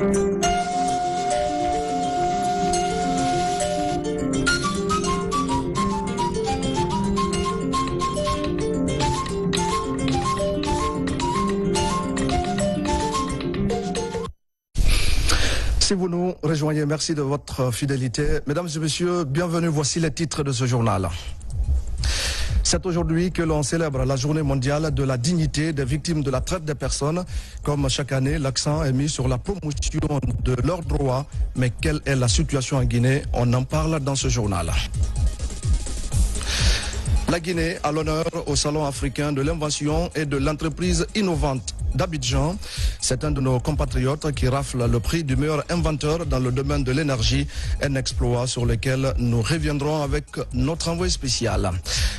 Si vous nous rejoignez, merci de votre fidélité. Mesdames et messieurs, bienvenue, voici les titres de ce journal. C'est aujourd'hui que l'on célèbre la journée mondiale de la dignité des victimes de la traite des personnes. Comme chaque année, l'accent est mis sur la promotion de leurs droits. Mais quelle est la situation en Guinée? On en parle dans ce journal. La Guinée a l'honneur au Salon africain de l'invention et de l'entreprise innovante d'Abidjan. C'est un de nos compatriotes qui rafle le prix du meilleur inventeur dans le domaine de l'énergie, un exploit sur lequel nous reviendrons avec notre envoyé spécial.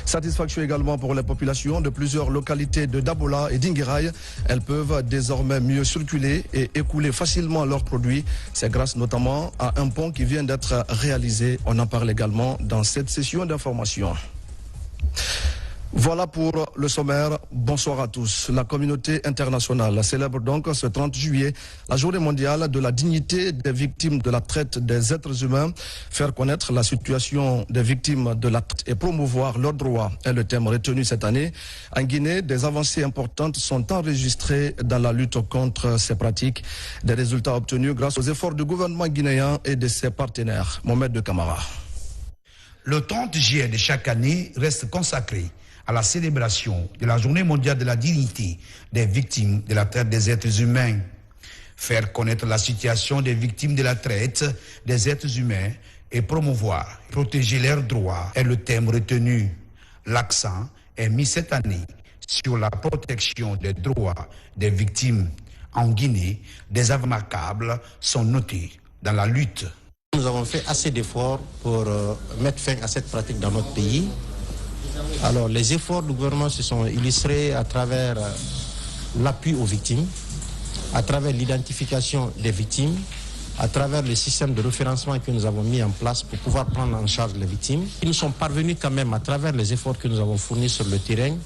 Satisfaction également pour les populations de plusieurs localités de Dabola et d'Inguiraï. Elles peuvent désormais mieux circuler et écouler facilement leurs produits. C'est grâce notamment à un pont qui vient d'être réalisé. On en parle également dans cette session d'information. Voilà pour le sommaire. Bonsoir à tous. La communauté internationale célèbre donc ce 30 juillet la journée mondiale de la dignité des victimes de la traite des êtres humains. Faire connaître la situation des victimes de la traite et promouvoir leurs droits est le thème retenu cette année. En Guinée, des avancées importantes sont enregistrées dans la lutte contre ces pratiques. Des résultats obtenus grâce aux efforts du gouvernement guinéen et de ses partenaires. Mohamed de Camara. Le 30 juillet de chaque année reste consacré à la célébration de la Journée mondiale de la dignité des victimes de la traite des êtres humains. Faire connaître la situation des victimes de la traite des êtres humains et promouvoir, protéger leurs droits est le thème retenu. L'accent est mis cette année sur la protection des droits des victimes. En Guinée, des avancées remarquables sont notés dans la lutte. Nous avons fait assez d'efforts pour mettre fin à cette pratique dans notre pays. Alors, les efforts du gouvernement se sont illustrés à travers l'appui aux victimes, à travers l'identification des victimes, à travers le système de référencement que nous avons mis en place pour pouvoir prendre en charge les victimes. Nous sommes parvenus quand même, à travers les efforts que nous avons fournis sur le terrain,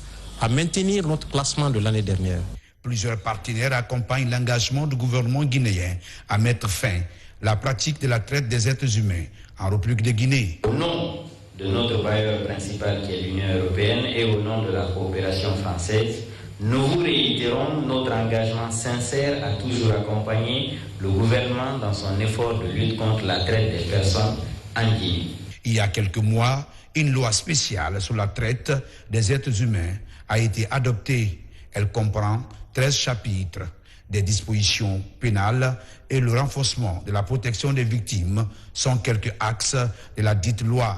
à maintenir notre classement de l'année dernière. Plusieurs partenaires accompagnent l'engagement du gouvernement guinéen à mettre fin à la pratique de la traite des êtres humains en République de Guinée. Au nom de notre bailleur principal qui est l'Union européenne et au nom de la coopération française, nous vous réitérons notre engagement sincère à toujours accompagner le gouvernement dans son effort de lutte contre la traite des personnes en Guinée. Il y a quelques mois, une loi spéciale sur la traite des êtres humains a été adoptée. Elle comprend 13 chapitres, des dispositions pénales et le renforcement de la protection des victimes sont quelques axes de la dite loi.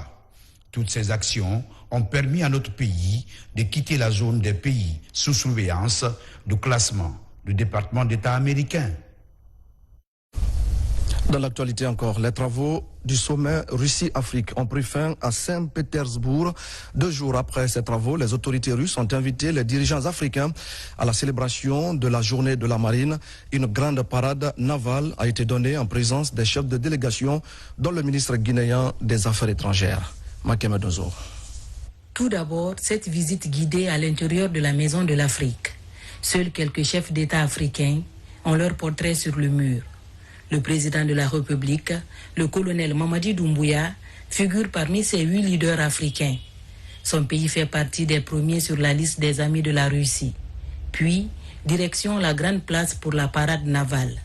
Toutes ces actions ont permis à notre pays de quitter la zone des pays sous surveillance du classement du département d'État américain. Dans l'actualité encore, les travaux du sommet Russie-Afrique ont pris fin à Saint-Pétersbourg. 2 jours après ces travaux, les autorités russes ont invité les dirigeants africains à la célébration de la journée de la marine. Une grande parade navale a été donnée en présence des chefs de délégation, dont le ministre guinéen des Affaires étrangères, Makeme Dozo. Tout d'abord, cette visite guidée à l'intérieur de la Maison de l'Afrique. Seuls quelques chefs d'État africains ont leur portrait sur le mur. Le président de la République, le colonel Mamadi Doumbouya, figure parmi ces 8 leaders africains. Son pays fait partie des premiers sur la liste des amis de la Russie. Puis, direction la grande place pour la parade navale.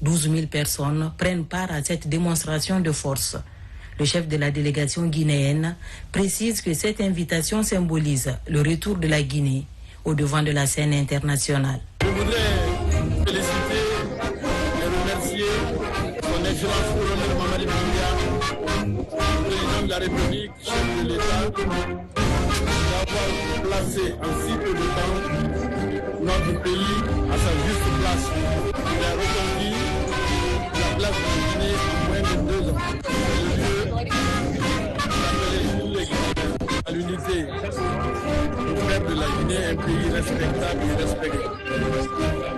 12 000 personnes prennent part à cette démonstration de force. Le chef de la délégation guinéenne précise que cette invitation symbolise le retour de la Guinée au devant de la scène internationale. Je voudrais féliciter et remercier son Excellence colonel Mamadi Doumbouya, président de la République, chef de l'État, d'avoir placé en si peu de temps notre pays à sa juste place. Il a reconquis la place de la Guinée en moins de 2 ans. À l'unité pour faire de la Guinée un pays respectable et respecté.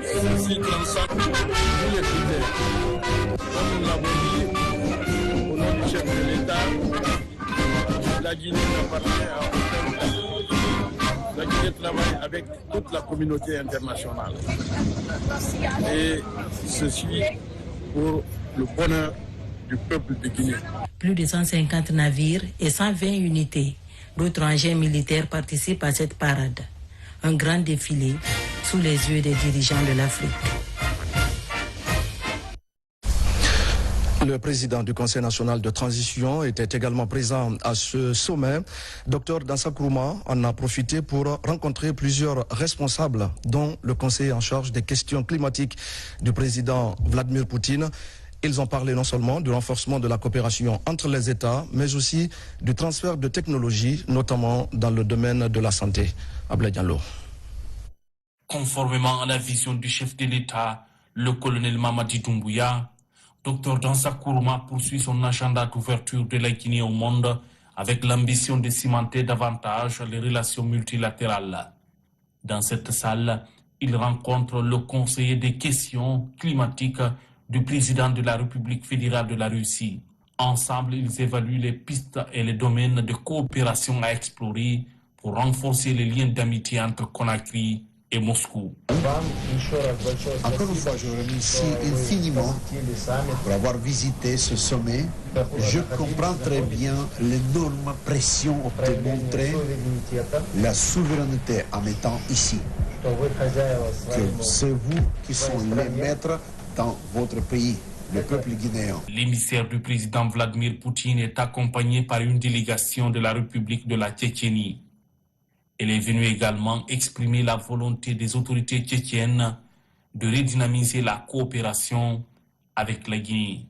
Ceci transcende tous les critères. Comme nous l'avons dit, au nom du chef de l'État, la Guinée n'appartient à aucun pays. La Guinée travaille avec toute la communauté internationale. Et ceci pour le bonheur du peuple de Guinée. Plus de 150 navires et 120 unités d'autres engins militaires participent à cette parade. Un grand défilé sous les yeux des dirigeants de l'Afrique. Le président du Conseil national de transition était également présent à ce sommet. Dr Dansa Kourouma en a profité pour rencontrer plusieurs responsables, dont le conseiller en charge des questions climatiques du président Vladimir Poutine. Ils ont parlé non seulement du renforcement de la coopération entre les États, mais aussi du transfert de technologies, notamment dans le domaine de la santé. Ablaye Diallo. Conformément à la vision du chef de l'État, le colonel Mamadi Doumbouya, Dr Dansa Kourouma poursuit son agenda d'ouverture de la Guinée au monde avec l'ambition de cimenter davantage les relations multilatérales. Dans cette salle, il rencontre le conseiller des questions climatiques du président de la République fédérale de la Russie. Ensemble, ils évaluent les pistes et les domaines de coopération à explorer pour renforcer les liens d'amitié entre Conakry et Moscou. Encore une fois, je vous remercie infiniment pour avoir visité ce sommet. Je comprends très bien l'énorme pression de montrer la souveraineté en étant ici. Que c'est vous qui sont les maîtres dans votre pays, le peuple guinéen. L'émissaire du président Vladimir Poutine est accompagné par une délégation de la République de la Tchétchénie. Elle est venue également exprimer la volonté des autorités tchétchènes de redynamiser la coopération avec la Guinée.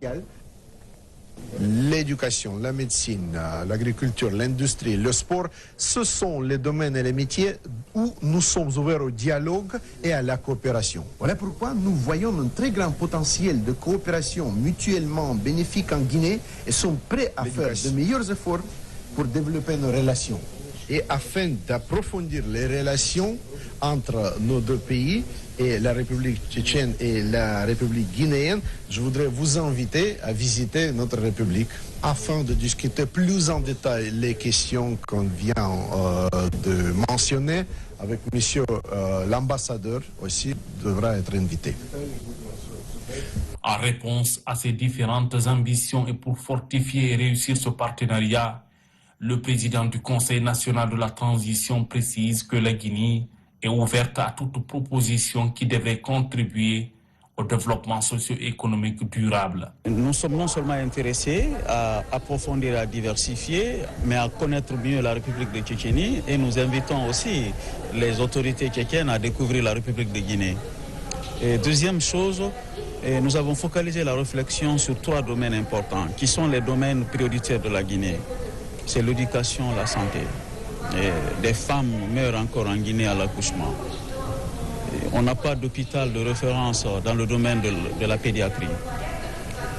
L'éducation, la médecine, l'agriculture, l'industrie, le sport, ce sont les domaines et les métiers où nous sommes ouverts au dialogue et à la coopération. Voilà pourquoi nous voyons un très grand potentiel de coopération mutuellement bénéfique en Guinée et sommes prêts à faire de meilleurs efforts pour développer nos relations. Et afin d'approfondir les relations entre nos deux pays, et la République tchétchène et la République guinéenne, je voudrais vous inviter à visiter notre République afin de discuter plus en détail les questions qu'on vient de mentionner. Avec monsieur l'ambassadeur aussi devra être invité. En réponse à ces différentes ambitions et pour fortifier et réussir ce partenariat, le président du Conseil national de la transition précise que la Guinée est ouverte à toute proposition qui devrait contribuer au développement socio-économique durable. Nous sommes non seulement intéressés à approfondir, à diversifier, mais à connaître mieux la République de Tchétchénie et nous invitons aussi les autorités tchétchènes à découvrir la République de Guinée. Et deuxième chose, nous avons focalisé la réflexion sur 3 domaines importants qui sont les domaines prioritaires de la Guinée. C'est l'éducation, la santé. Et des femmes meurent encore en Guinée à l'accouchement. On n'a pas d'hôpital de référence dans le domaine de la pédiatrie.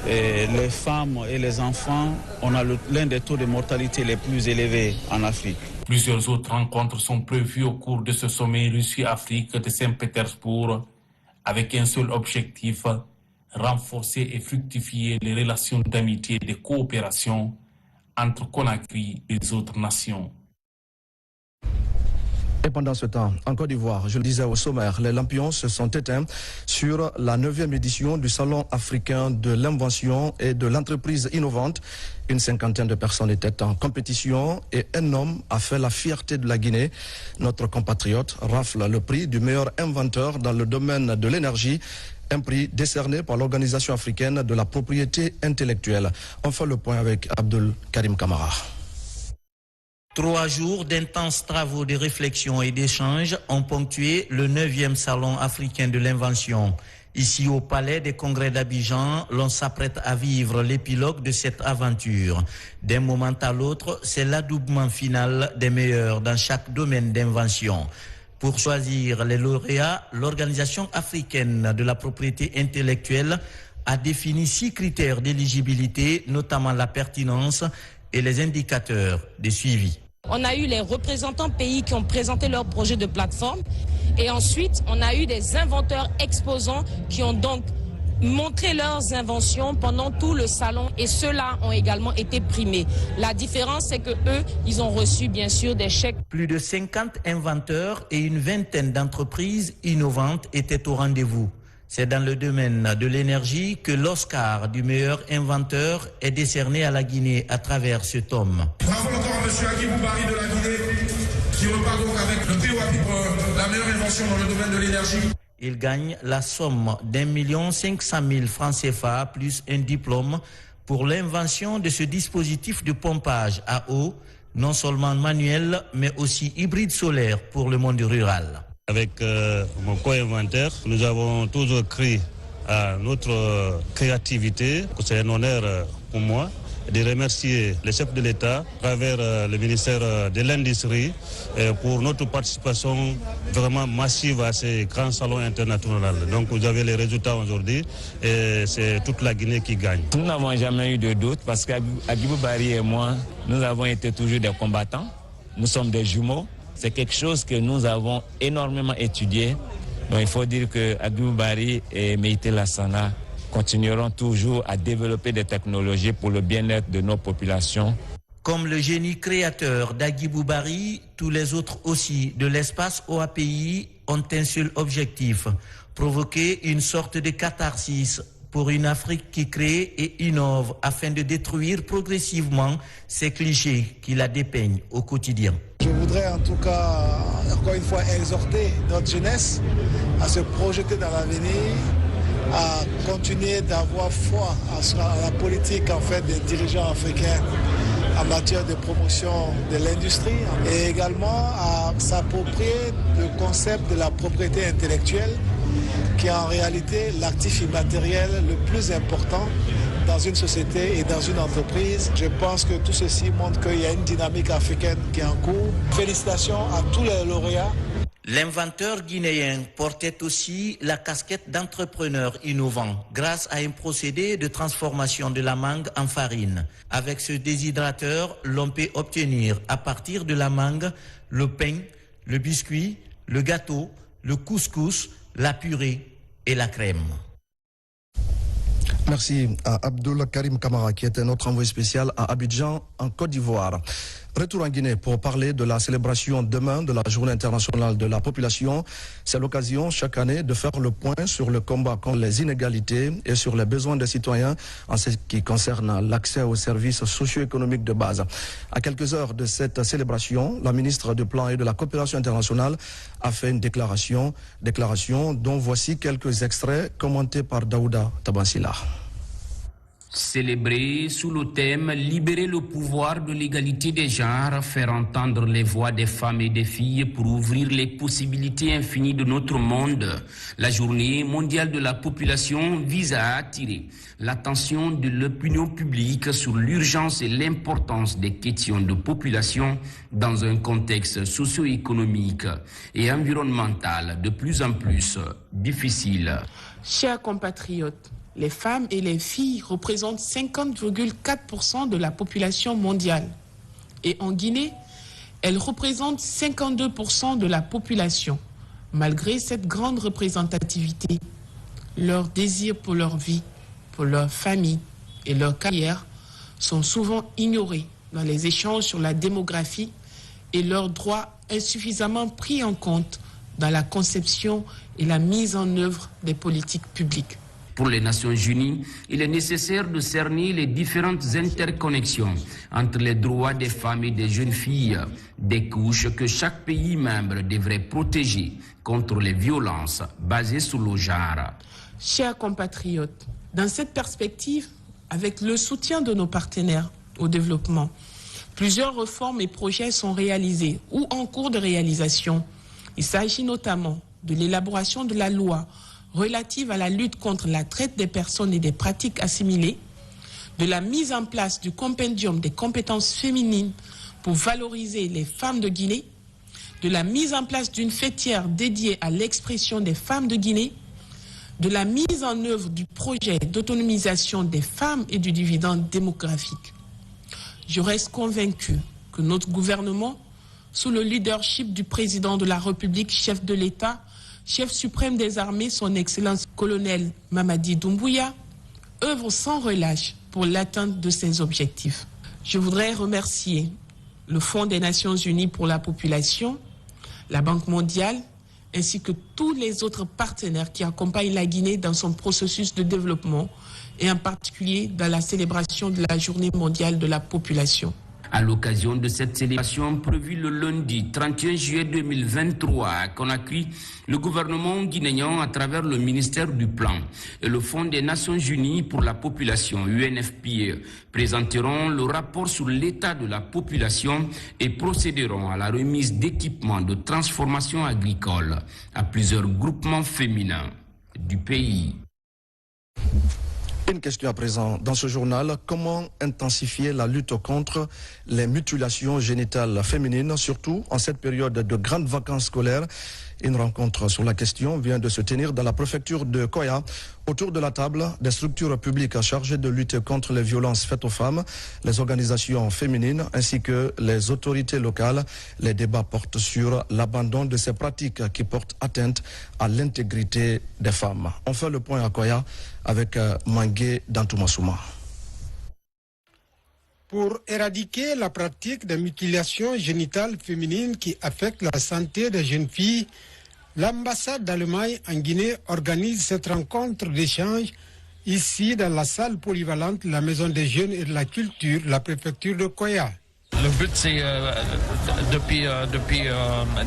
Et les femmes et les enfants, on a l'un des taux de mortalité les plus élevés en Afrique. Plusieurs autres rencontres sont prévues au cours de ce sommet Russie-Afrique de Saint-Pétersbourg avec un seul objectif, renforcer et fructifier les relations d'amitié et de coopération entre Conakry et les autres nations. Et pendant ce temps, en Côte d'Ivoire, je le disais au sommaire, les lampions se sont éteints sur la 9e édition du Salon africain de l'invention et de l'entreprise innovante. Une 50aine de personnes étaient en compétition et un homme a fait la fierté de la Guinée. Notre compatriote rafle le prix du meilleur inventeur dans le domaine de l'énergie. Un prix décerné par l'Organisation africaine de la propriété intellectuelle. On fait le point avec Abdul Karim Kamara. 3 jours d'intenses travaux de réflexion et d'échange ont ponctué le 9e Salon africain de l'invention. Ici au Palais des Congrès d'Abidjan, l'on s'apprête à vivre l'épilogue de cette aventure. D'un moment à l'autre, c'est l'adoubement final des meilleurs dans chaque domaine d'invention. Pour choisir les lauréats, l'Organisation africaine de la propriété intellectuelle a défini 6 critères d'éligibilité, notamment la pertinence et les indicateurs de suivi. On a eu les représentants pays qui ont présenté leur projet de plateforme et ensuite on a eu des inventeurs exposants qui ont donc montré leurs inventions pendant tout le salon et ceux-là ont également été primés. La différence c'est que eux, ils ont reçu bien sûr des chèques. Plus de 50 inventeurs et une vingtaine d'entreprises innovantes étaient au rendez-vous. C'est dans le domaine de l'énergie que l'Oscar du meilleur inventeur est décerné à la Guinée à travers ce tome. Bravo encore à M. Agibou Barry de la Guinée, qui repart donc avec le prix WAPI pour la meilleure invention dans le domaine de l'énergie. Il gagne la somme d'1 500 000 francs CFA plus un diplôme pour l'invention de ce dispositif de pompage à eau, non seulement manuel, mais aussi hybride solaire pour le monde rural. Avec mon co-inventeur, nous avons toujours cru à notre créativité. C'est un honneur pour moi de remercier le chef de l'État à travers le ministère de l'Industrie pour notre participation vraiment massive à ces grands salons internationaux. Donc vous avez les résultats aujourd'hui et c'est toute la Guinée qui gagne. Nous n'avons jamais eu de doute parce qu'Agibou Barry et moi, nous avons été toujours des combattants. Nous sommes des jumeaux. C'est quelque chose que nous avons énormément étudié. Donc il faut dire que Agibou Barry et Meïté Lassana continueront toujours à développer des technologies pour le bien-être de nos populations. Comme le génie créateur d'Agibou Barry, tous les autres aussi de l'espace OAPI ont un seul objectif, provoquer une sorte de catharsis pour une Afrique qui crée et innove afin de détruire progressivement ces clichés qui la dépeignent au quotidien. Je voudrais en tout cas, encore une fois, exhorter notre jeunesse à se projeter dans l'avenir, à continuer d'avoir foi à la politique en fait des dirigeants africains en matière de promotion de l'industrie et également à s'approprier le concept de la propriété intellectuelle qui est en réalité l'actif immatériel le plus important dans une société et dans une entreprise. Je pense que tout ceci montre qu'il y a une dynamique africaine qui est en cours. Félicitations à tous les lauréats. L'inventeur guinéen portait aussi la casquette d'entrepreneur innovant grâce à un procédé de transformation de la mangue en farine. Avec ce déshydrateur, l'on peut obtenir à partir de la mangue le pain, le biscuit, le gâteau, le couscous, la purée et la crème. Merci à Abdoul Karim Kamara qui était notre envoyé spécial à Abidjan en Côte d'Ivoire. Retour en Guinée pour parler de la célébration demain de la Journée internationale de la population. C'est l'occasion chaque année de faire le point sur le combat contre les inégalités et sur les besoins des citoyens en ce qui concerne l'accès aux services socio-économiques de base. À quelques heures de cette célébration, la ministre du Plan et de la Coopération internationale a fait une déclaration dont voici quelques extraits commentés par Daouda Tabansila. Célébrer sous le thème « Libérer le pouvoir de l'égalité des genres, faire entendre les voix des femmes et des filles pour ouvrir les possibilités infinies de notre monde ». La journée mondiale de la population vise à attirer l'attention de l'opinion publique sur l'urgence et l'importance des questions de population dans un contexte socio-économique et environnemental de plus en plus difficile. Chers compatriotes, les femmes et les filles représentent 50,4% de la population mondiale. Et en Guinée, elles représentent 52% de la population. Malgré cette grande représentativité, leurs désirs pour leur vie, pour leur famille et leur carrière sont souvent ignorés dans les échanges sur la démographie et leurs droits insuffisamment pris en compte dans la conception et la mise en œuvre des politiques publiques. Pour les Nations Unies, il est nécessaire de cerner les différentes interconnexions entre les droits des femmes et des jeunes filles, des couches que chaque pays membre devrait protéger contre les violences basées sur le genre. Chers compatriotes, dans cette perspective, avec le soutien de nos partenaires au développement, plusieurs réformes et projets sont réalisés ou en cours de réalisation. Il s'agit notamment de l'élaboration de la loi relative à la lutte contre la traite des personnes et des pratiques assimilées, de la mise en place du compendium des compétences féminines pour valoriser les femmes de Guinée, de la mise en place d'une fêtière dédiée à l'expression des femmes de Guinée, de la mise en œuvre du projet d'autonomisation des femmes et du dividende démographique. Je reste convaincu que notre gouvernement, sous le leadership du président de la République, chef de l'État, chef suprême des armées, son Excellence colonel Mamadi Doumbouya, œuvre sans relâche pour l'atteinte de ces objectifs. Je voudrais remercier le Fonds des Nations Unies pour la population, la Banque mondiale, ainsi que tous les autres partenaires qui accompagnent la Guinée dans son processus de développement et en particulier dans la célébration de la Journée mondiale de la population. À l'occasion de cette célébration prévue le lundi 31 juillet 2023 à Conakry, le gouvernement guinéen, à travers le ministère du Plan et le Fonds des Nations Unies pour la population, UNFPA, présenteront le rapport sur l'état de la population et procéderont à la remise d'équipements de transformation agricole à plusieurs groupements féminins du pays. Une question à présent. Dans ce journal, comment intensifier la lutte contre les mutilations génitales féminines, surtout en cette période de grandes vacances scolaires? Une rencontre sur la question vient de se tenir dans la préfecture de Koya. Autour de la table, des structures publiques chargées de lutter contre les violences faites aux femmes, les organisations féminines ainsi que les autorités locales. Les débats portent sur l'abandon de ces pratiques qui portent atteinte à l'intégrité des femmes. On fait le point à Koya avec Mangué Dantoumassouma. Pour éradiquer la pratique de mutilation génitale féminine qui affecte la santé des jeunes filles, l'ambassade d'Allemagne en Guinée organise cette rencontre d'échange ici dans la salle polyvalente de la Maison des Jeunes et de la Culture, la préfecture de Koya. Le but, c'est depuis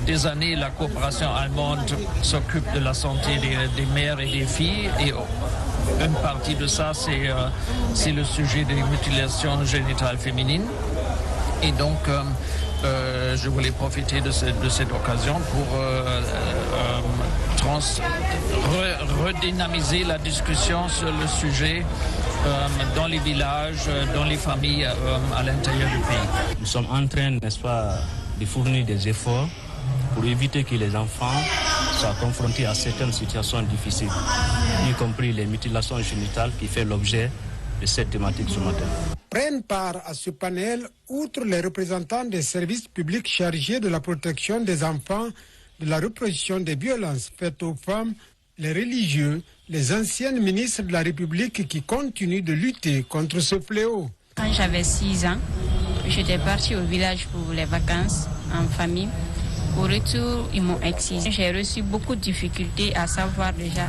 des années, la coopération allemande s'occupe de la santé des mères et des filles. Et une partie de ça, c'est le sujet des mutilations génitales féminines. Et donc, je voulais profiter de cette occasion pour redynamiser la discussion sur le sujet dans les villages, dans les familles à l'intérieur du pays. Nous sommes en train, n'est-ce pas, de fournir des efforts pour éviter que les enfants soient confrontés à certaines situations difficiles, y compris les mutilations génitales qui fait l'objet de cette thématique ce matin. Prennent part à ce panel, outre les représentants des services publics chargés de la protection des enfants, de la répression des violences faites aux femmes, les religieux, les anciennes ministres de la République qui continuent de lutter contre ce fléau. Quand j'avais 6 ans, j'étais partie au village pour les vacances en famille. Au retour, ils m'ont excisé. J'ai reçu beaucoup de difficultés, à savoir déjà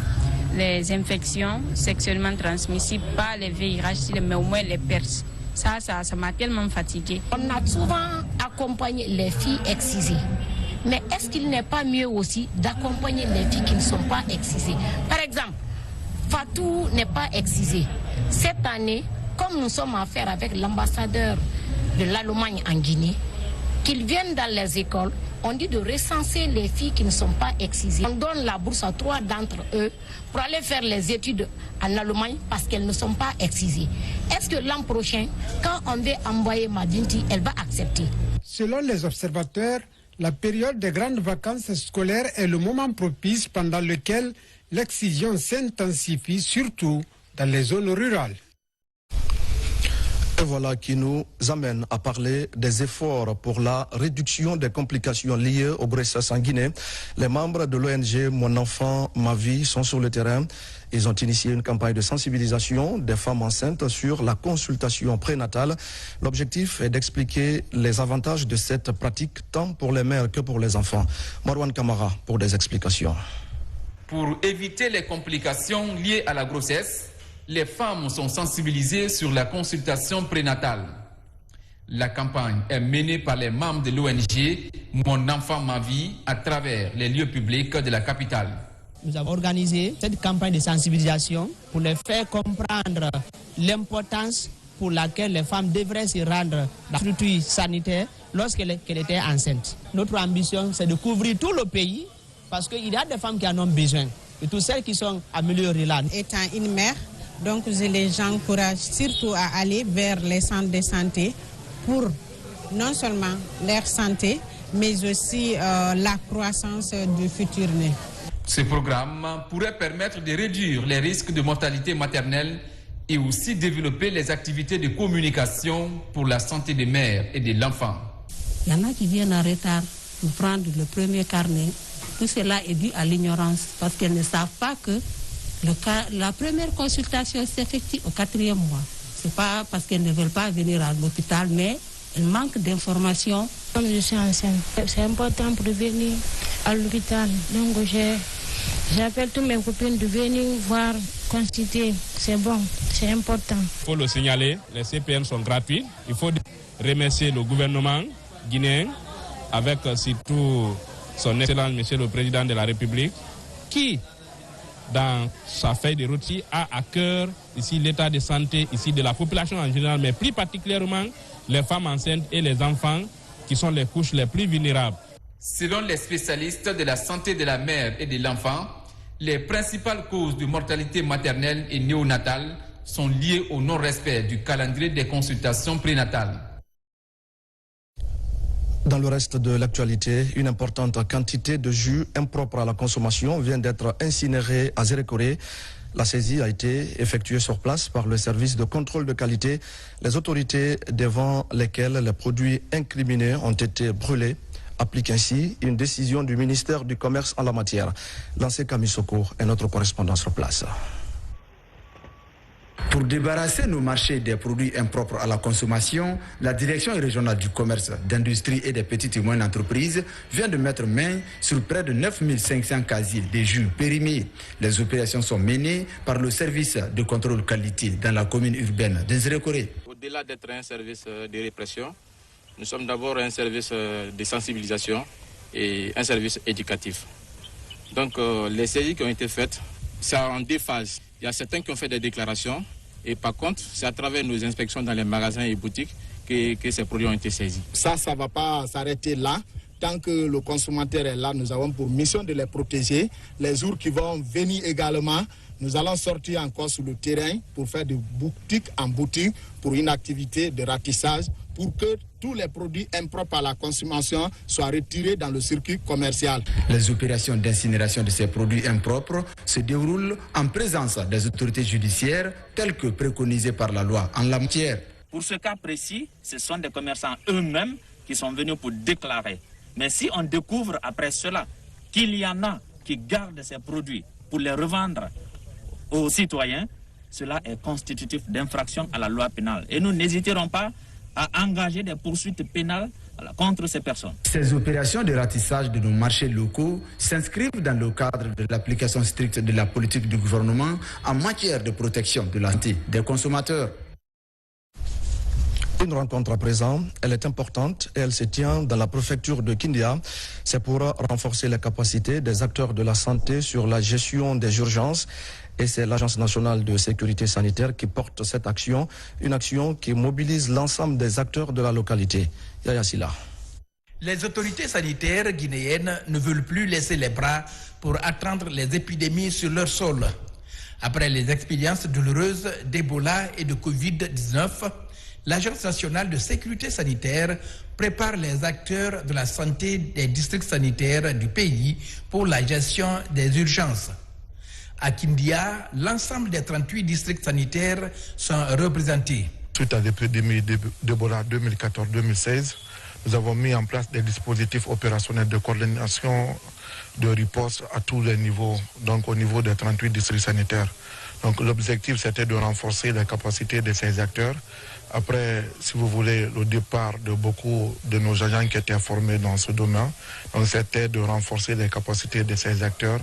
les infections sexuellement transmissibles, pas les VIH, mais au moins les perses. Ça m'a tellement fatiguée. On a souvent accompagné les filles excisées. Mais est-ce qu'il n'est pas mieux aussi d'accompagner les filles qui ne sont pas excisées? Par exemple, Fatou n'est pas excisée. Cette année, comme nous sommes en affaire avec l'ambassadeur de l'Allemagne en Guinée, qu'ils viennent dans les écoles, on dit de recenser les filles qui ne sont pas excisées. On donne la bourse à 3 d'entre eux pour aller faire les études en Allemagne parce qu'elles ne sont pas excisées. Est-ce que l'an prochain, quand on veut envoyer Madinti, elle va accepter? Selon les observateurs, la période des grandes vacances scolaires est le moment propice pendant lequel l'excision s'intensifie, surtout dans les zones rurales. Et voilà qui nous amène à parler des efforts pour la réduction des complications liées aux grossesses en Guinée. Les membres de l'ONG Mon Enfant, Ma Vie sont sur le terrain. Ils ont initié une campagne de sensibilisation des femmes enceintes sur la consultation prénatale. L'objectif est d'expliquer les avantages de cette pratique tant pour les mères que pour les enfants. Marwan Kamara pour des explications. Pour éviter les complications liées à la grossesse, les femmes sont sensibilisées sur la consultation prénatale. La campagne est menée par les membres de l'ONG Mon Enfant, Ma Vie à travers les lieux publics de la capitale. Nous avons organisé cette campagne de sensibilisation pour les faire comprendre l'importance pour laquelle les femmes devraient se rendre dans la structure sanitaire lorsqu'elle était enceinte. Notre ambition, c'est de couvrir tout le pays parce qu'il y a des femmes qui en ont besoin. Et toutes celles qui sont à milieu rural. Étant une mère, donc je les encourage surtout à aller vers les centres de santé pour non seulement leur santé, mais aussi la croissance du futur né. Ce programme pourrait permettre de réduire les risques de mortalité maternelle et aussi développer les activités de communication pour la santé des mères et de l'enfant. Il y en a qui viennent en retard pour prendre le premier carnet. Tout cela est dû à l'ignorance parce qu'elles ne savent pas que la première consultation s'effectue au 4e mois. Ce n'est pas parce qu'elles ne veulent pas venir à l'hôpital, mais elles manquent d'informations. Comme je suis enceinte, c'est important pour venir à l'hôpital. Donc j'appelle toutes mes copines de venir voir, consulter. C'est bon, c'est important. Il faut le signaler, les CPN sont gratuits. Il faut remercier le gouvernement guinéen avec surtout son Excellence Monsieur le Président de la République qui, dans sa feuille de route, a à cœur ici l'état de santé ici de la population en général, mais plus particulièrement les femmes enceintes et les enfants qui sont les couches les plus vulnérables. Selon les spécialistes de la santé de la mère et de l'enfant, les principales causes de mortalité maternelle et néonatale sont liées au non-respect du calendrier des consultations prénatales. Dans le reste de l'actualité, une importante quantité de jus impropres à la consommation vient d'être incinérée à Zérékoré. La saisie a été effectuée sur place par le service de contrôle de qualité. Les autorités devant lesquelles les produits incriminés ont été brûlés appliquent ainsi une décision du ministère du Commerce en la matière. Lancé Kamisoko est notre correspondant sur place. Pour débarrasser nos marchés des produits impropres à la consommation, la Direction régionale du commerce, d'industrie et des petites et moyennes entreprises vient de mettre main sur près de 9500 casiers de jus périmés. Les opérations sont menées par le service de contrôle qualité dans la commune urbaine de Zérékoré. Au-delà d'être un service de répression, nous sommes d'abord un service de sensibilisation et un service éducatif. Donc les saisies qui ont été faites, c'est en deux phases. Il y a certains qui ont fait des déclarations et par contre, c'est à travers nos inspections dans les magasins et boutiques que ces produits ont été saisis. Ça ne va pas s'arrêter là. Tant que le consommateur est là, nous avons pour mission de les protéger. Les jours qui vont venir également, nous allons sortir encore sur le terrain pour faire de boutique en boutique pour une activité de ratissage pour que tous les produits impropres à la consommation soient retirés dans le circuit commercial. Les opérations d'incinération de ces produits impropres se déroulent en présence des autorités judiciaires telles que préconisées par la loi en la matière. Pour ce cas précis, ce sont des commerçants eux-mêmes qui sont venus pour déclarer. Mais si on découvre après cela qu'il y en a qui gardent ces produits pour les revendre aux citoyens, cela est constitutif d'infraction à la loi pénale. Et nous n'hésiterons pas à engager des poursuites pénales contre ces personnes. Ces opérations de ratissage de nos marchés locaux s'inscrivent dans le cadre de l'application stricte de la politique du gouvernement en matière de protection de la santé des consommateurs. Une rencontre à présent, elle est importante et elle se tient dans la préfecture de Kindia. C'est pour renforcer les capacités des acteurs de la santé sur la gestion des urgences. Et c'est l'Agence nationale de sécurité sanitaire qui porte cette action, une action qui mobilise l'ensemble des acteurs de la localité. Yaya Silla. Les autorités sanitaires guinéennes ne veulent plus laisser les bras pour attendre les épidémies sur leur sol. Après les expériences douloureuses d'Ebola et de Covid-19, l'Agence nationale de sécurité sanitaire prépare les acteurs de la santé des districts sanitaires du pays pour la gestion des urgences. À Kindia, l'ensemble des 38 districts sanitaires sont représentés. Suite à l'épidémie d'Ebola 2014-2016, nous avons mis en place des dispositifs opérationnels de coordination de riposte à tous les niveaux, donc au niveau des 38 districts sanitaires. Donc l'objectif, c'était de renforcer les capacités de ces acteurs. Après, si vous voulez, le départ de beaucoup de nos agents qui étaient formés dans ce domaine, donc c'était de renforcer les capacités de ces acteurs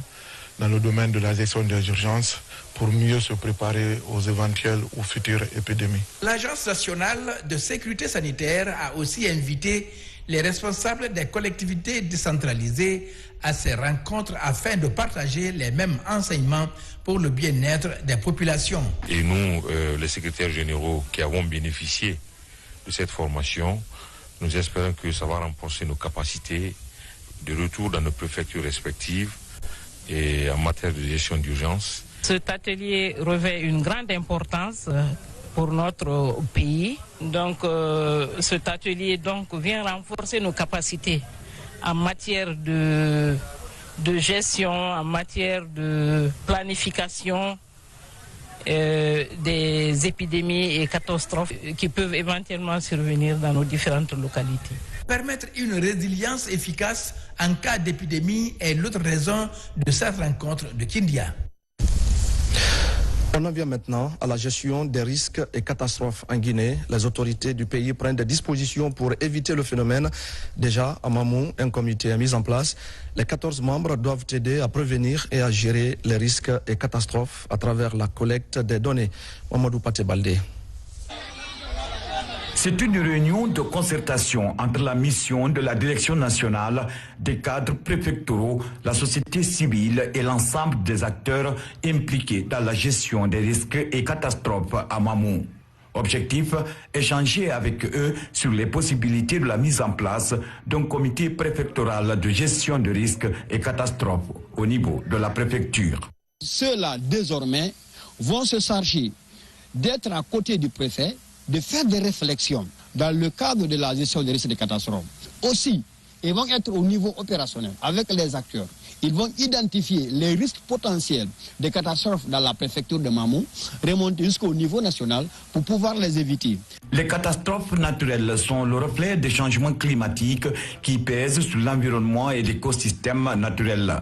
dans le domaine de la gestion des urgences pour mieux se préparer aux éventuelles ou futures épidémies. L'Agence nationale de sécurité sanitaire a aussi invité les responsables des collectivités décentralisées à ces rencontres afin de partager les mêmes enseignements pour le bien-être des populations. Et nous, les secrétaires généraux qui avons bénéficié de cette formation, nous espérons que ça va renforcer nos capacités de retour dans nos préfectures respectives et en matière de gestion d'urgence. Cet atelier revêt une grande importance pour notre pays. Donc cet atelier vient renforcer nos capacités en matière de gestion, en matière de planification des épidémies et catastrophes qui peuvent éventuellement survenir dans nos différentes localités. Permettre une résilience efficace en cas d'épidémie est l'autre raison de cette rencontre de Kindia. On en vient maintenant à la gestion des risques et catastrophes en Guinée. Les autorités du pays prennent des dispositions pour éviter le phénomène. Déjà, à Mamou, un comité est mis en place. Les 14 membres doivent aider à prévenir et à gérer les risques et catastrophes à travers la collecte des données. Mamadou Paté-Baldé. C'est une réunion de concertation entre la mission de la Direction nationale, des cadres préfectoraux, la société civile et l'ensemble des acteurs impliqués dans la gestion des risques et catastrophes à Mamou. Objectif, échanger avec eux sur les possibilités de la mise en place d'un comité préfectoral de gestion de risques et catastrophes au niveau de la préfecture. Ceux-là, désormais, vont se charger d'être à côté du préfet, de faire des réflexions dans le cadre de la gestion des risques et des catastrophes. Aussi, ils vont être au niveau opérationnel avec les acteurs. Ils vont identifier les risques potentiels de catastrophes dans la préfecture de Mamou, remonter jusqu'au niveau national pour pouvoir les éviter. Les catastrophes naturelles sont le reflet des changements climatiques qui pèsent sur l'environnement et l'écosystème naturel.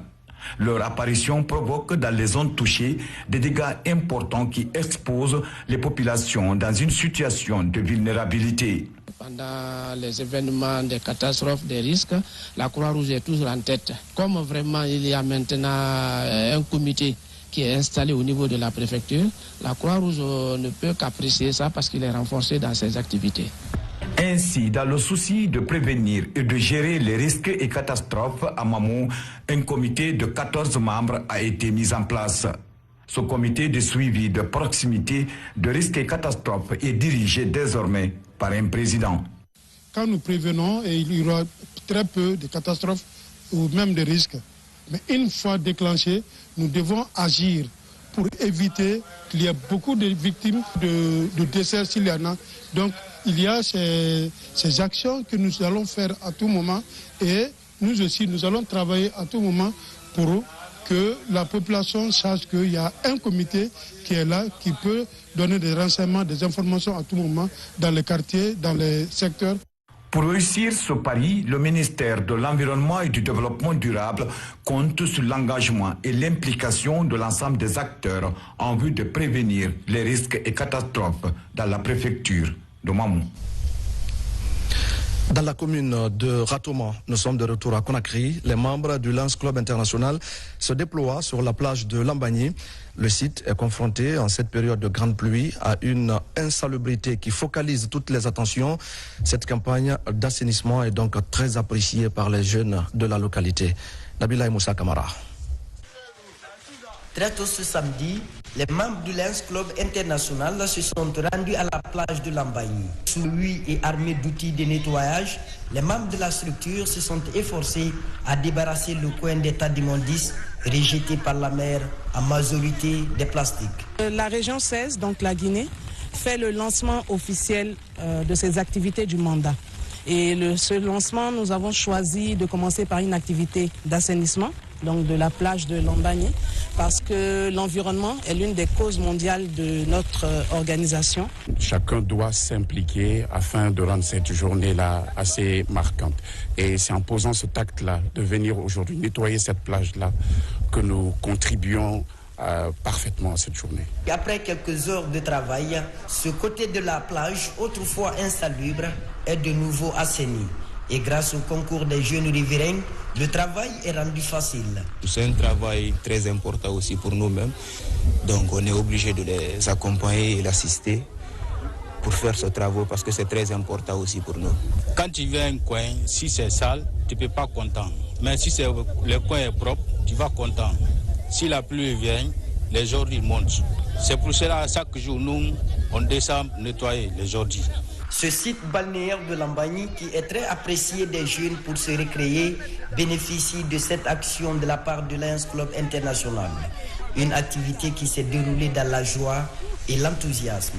Leur apparition provoque dans les zones touchées des dégâts importants qui exposent les populations dans une situation de vulnérabilité. Pendant les événements des catastrophes, des risques, la Croix-Rouge est toujours en tête. Comme vraiment il y a maintenant un comité qui est installé au niveau de la préfecture, la Croix-Rouge ne peut qu'apprécier ça parce qu'il est renforcé dans ses activités. Ainsi, dans le souci de prévenir et de gérer les risques et catastrophes à Mamou, un comité de 14 membres a été mis en place. Ce comité de suivi de proximité de risques et catastrophes est dirigé désormais par un président. Quand nous prévenons, il y aura très peu de catastrophes ou même de risques. Mais une fois déclenchés, nous devons agir pour éviter qu'il y ait beaucoup de victimes de décès s'il y en a. Donc, il y a ces actions que nous allons faire à tout moment et nous aussi, nous allons travailler à tout moment pour que la population sache qu'il y a un comité qui est là, qui peut donner des renseignements, des informations à tout moment dans les quartiers, dans les secteurs. Pour réussir ce pari, le ministère de l'Environnement et du Développement durable compte sur l'engagement et l'implication de l'ensemble des acteurs en vue de prévenir les risques et catastrophes dans la préfecture de Mamou. Dans la commune de Ratoma, nous sommes de retour à Conakry. Les membres du Lions Club International se déploient sur la plage de Lambagny. Le site est confronté en cette période de grande pluie à une insalubrité qui focalise toutes les attentions. Cette campagne d'assainissement est donc très appréciée par les jeunes de la localité. Nabila et Moussa Kamara. Très tôt ce samedi, les membres du Lions Club International se sont rendus à la plage de Lambagny. Sous lui et armés d'outils de nettoyage, les membres de la structure se sont efforcés à débarrasser le coin d'état d'immondices rejeté par la mer, en majorité des plastiques. La région 16, donc la Guinée, fait le lancement officiel de ses activités du mandat. Et ce lancement, nous avons choisi de commencer par une activité d'assainissement, donc de la plage de Lambagny, parce que l'environnement est l'une des causes mondiales de notre organisation. Chacun doit s'impliquer afin de rendre cette journée-là assez marquante. Et c'est en posant cet acte-là de venir aujourd'hui nettoyer cette plage-là que nous contribuons parfaitement à cette journée. Et après quelques heures de travail, ce côté de la plage, autrefois insalubre, est de nouveau assaini. Et grâce au concours des jeunes riverains, le travail est rendu facile. C'est un travail très important aussi pour nous-mêmes. Donc on est obligé de les accompagner et l'assister pour faire ce travail parce que c'est très important aussi pour nous. Quand tu viens à un coin, si c'est sale, tu ne peux pas content. Mais si le coin est propre, tu vas content. Si la pluie vient, les jardins montent. C'est pour cela, chaque jour, nous, on descend nettoyer les jardins. Ce site balnéaire de Lambagny, qui est très apprécié des jeunes pour se récréer, bénéficie de cette action de la part du Lions Club International. Une activité qui s'est déroulée dans la joie et l'enthousiasme.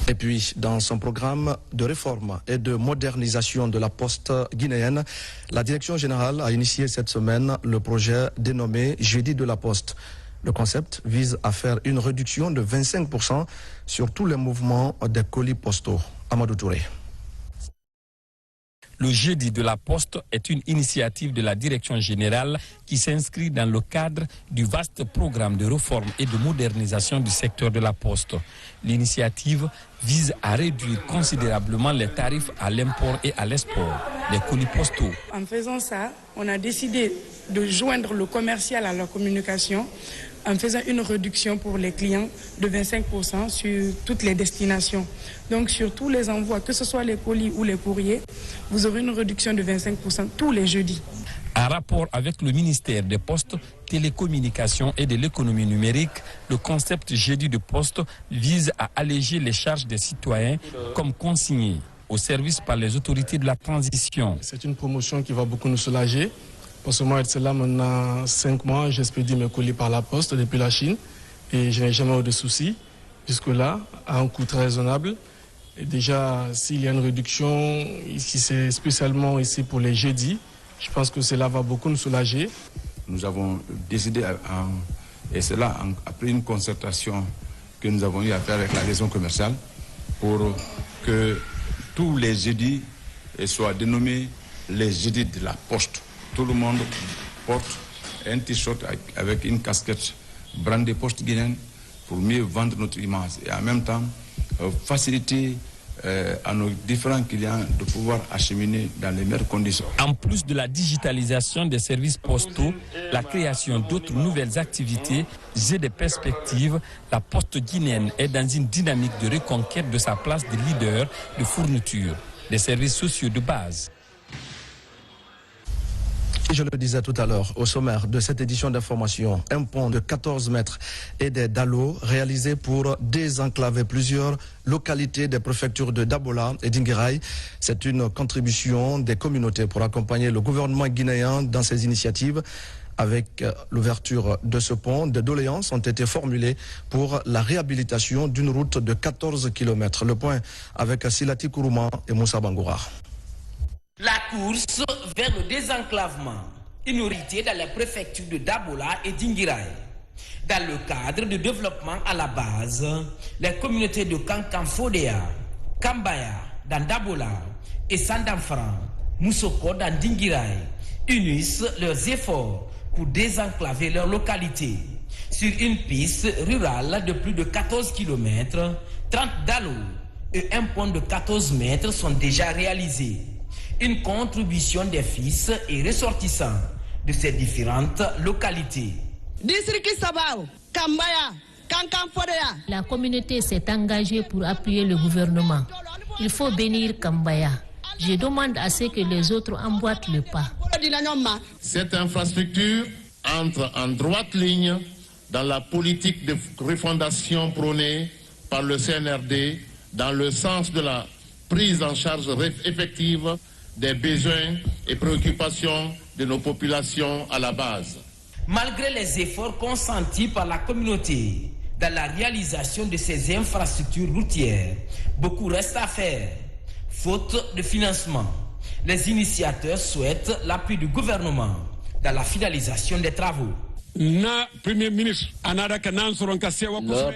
Et puis, dans son programme de réforme et de modernisation de la poste guinéenne, la Direction générale a initié cette semaine le projet dénommé Jeudi de la Poste. Le concept vise à faire une réduction de 25% sur tous les mouvements des colis postaux. Amadou Touré. Le jeudi de la Poste est une initiative de la Direction générale qui s'inscrit dans le cadre du vaste programme de réforme et de modernisation du secteur de la Poste. L'initiative vise à réduire considérablement les tarifs à l'import et à l'export des colis postaux. En faisant ça, on a décidé de joindre le commercial à la communication en faisant une réduction pour les clients de 25% sur toutes les destinations. Donc sur tous les envois, que ce soit les colis ou les courriers, vous aurez une réduction de 25% tous les jeudis. En rapport avec le ministère des Postes, Télécommunications et de l'économie numérique, le concept jeudi de poste vise à alléger les charges des citoyens comme consigné au service par les autorités de la transition. C'est une promotion qui va beaucoup nous soulager. Parce que moi, c'est là maintenant 5 mois, j'expédie mes colis par la poste depuis la Chine et je n'ai jamais eu de soucis jusque-là, à un coût très raisonnable. Et déjà, s'il y a une réduction, ici c'est spécialement ici pour les jeudis, je pense que cela va beaucoup nous soulager. Nous avons décidé, et cela après une concertation que nous avons eu à faire avec la région commerciale, pour que tous les jeudis soient dénommés les jeudis de la poste. Tout le monde porte un t-shirt avec une casquette brandée Poste Guinéenne pour mieux vendre notre image et en même temps faciliter à nos différents clients de pouvoir acheminer dans les meilleures conditions. En plus de la digitalisation des services postaux, la création d'autres nouvelles activités et des perspectives, la Poste guinéenne est dans une dynamique de reconquête de sa place de leader de fourniture des services sociaux de base. Je le disais tout à l'heure, au sommaire de cette édition d'information, un pont de 14 mètres et des dallos réalisés pour désenclaver plusieurs localités des préfectures de Dabola et d'Inguiraye. C'est une contribution des communautés pour accompagner le gouvernement guinéen dans ses initiatives. Avec l'ouverture de ce pont, des doléances ont été formulées pour la réhabilitation d'une route de 14 km. Le point avec Silati Kourouma et Moussa Bangoura. La course vers le désenclavement, une réalité dans les préfectures de Dabola et d'Inguiraye. Dans le cadre du développement à la base, les communautés de Kankan-Fodéa, Kambaya dans Dabola et Sandamfran, Moussoko dans Dinguiraye unissent leurs efforts pour désenclaver leur localité. Sur une piste rurale de plus de 14 km, 30 dallos et un pont de 14 mètres sont déjà réalisés. Une contribution des fils et ressortissants de ces différentes localités. La communauté s'est engagée pour appuyer le gouvernement. Il faut bénir Kambaya. Je demande à ce que les autres emboîtent le pas. Cette infrastructure entre en droite ligne dans la politique de refondation prônée par le CNRD dans le sens de la prise en charge effective des besoins et préoccupations de nos populations à la base. Malgré les efforts consentis par la communauté dans la réalisation de ces infrastructures routières, beaucoup reste à faire. Faute de financement, les initiateurs souhaitent l'appui du gouvernement dans la finalisation des travaux. Lors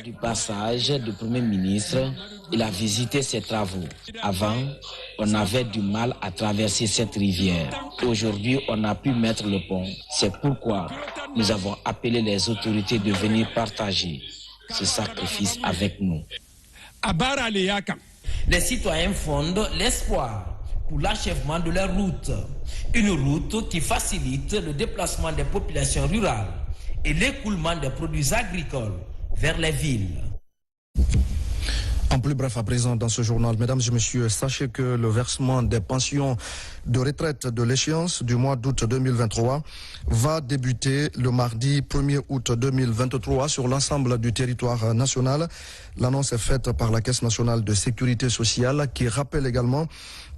du passage du Premier ministre, il a visité ces travaux. Avant, on avait du mal à traverser cette rivière. Aujourd'hui, on a pu mettre le pont. C'est pourquoi nous avons appelé les autorités de venir partager ce sacrifice avec nous. Les citoyens fondent l'espoir pour l'achèvement de leur route. Une route qui facilite le déplacement des populations rurales et l'écoulement des produits agricoles vers les villes. En plus bref à présent dans ce journal, mesdames et messieurs, sachez que le versement des pensions de retraite de l'échéance du mois d'août 2023 va débuter le mardi 1er août 2023 sur l'ensemble du territoire national. L'annonce est faite par la Caisse nationale de sécurité sociale qui rappelle également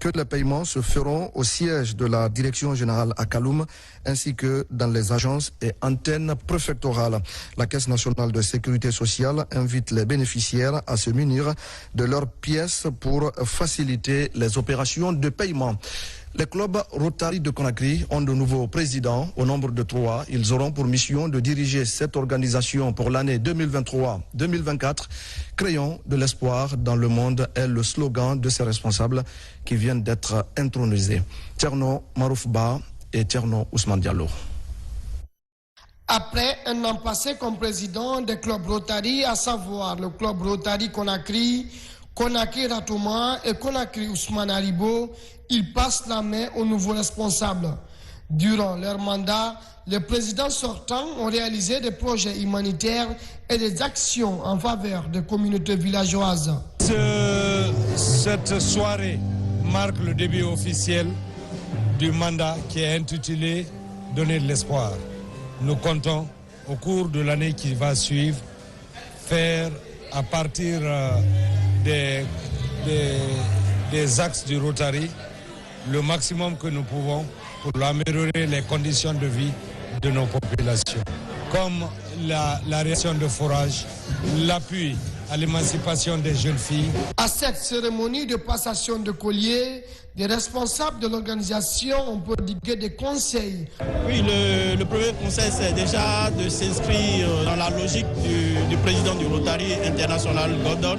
que les paiements se feront au siège de la direction générale à Kaloum ainsi que dans les agences et antennes préfectorales. La Caisse nationale de sécurité sociale invite les bénéficiaires à se munir de leurs pièces pour faciliter les opérations de paiement. Les clubs Rotary de Conakry ont de nouveaux présidents au nombre de 3. Ils auront pour mission de diriger cette organisation pour l'année 2023-2024. Créons de l'espoir dans le monde est le slogan de ces responsables qui viennent d'être intronisés. Tierno Maroufba et Tierno Ousmane Diallo. Après un an passé comme président des clubs Rotary, à savoir le club Rotary Conakry, Conakry Ratouma et Conakry Ousmane Haribo, ils passent la main aux nouveaux responsables. Durant leur mandat, les présidents sortants ont réalisé des projets humanitaires et des actions en faveur des communautés villageoises. Cette soirée marque le début officiel du mandat qui est intitulé « Donner de l'espoir ». Nous comptons, au cours de l'année qui va suivre, faire à partir des axes du Rotary le maximum que nous pouvons pour améliorer les conditions de vie de nos populations, comme la réaction de forage, l'appui à l'émancipation des jeunes filles. À cette cérémonie de passation de collier, des responsables de l'organisation ont prodigué des conseils. Oui, le premier conseil, c'est déjà de s'inscrire dans la logique du président du Rotary International, Gordon,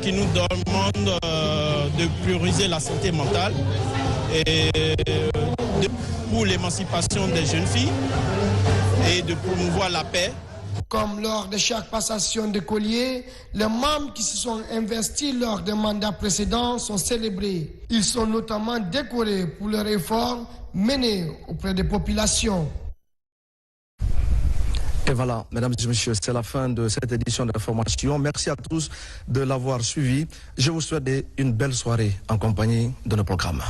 qui nous demande de prioriser la santé mentale et pour l'émancipation des jeunes filles et de promouvoir la paix. Comme lors de chaque passation de collier, les membres qui se sont investis lors des mandats précédents sont célébrés. Ils sont notamment décorés pour leurs efforts menés auprès des populations. Et voilà, mesdames et messieurs, c'est la fin de cette édition d'information. Merci à tous de l'avoir suivi. Je vous souhaite une belle soirée en compagnie de nos programmes.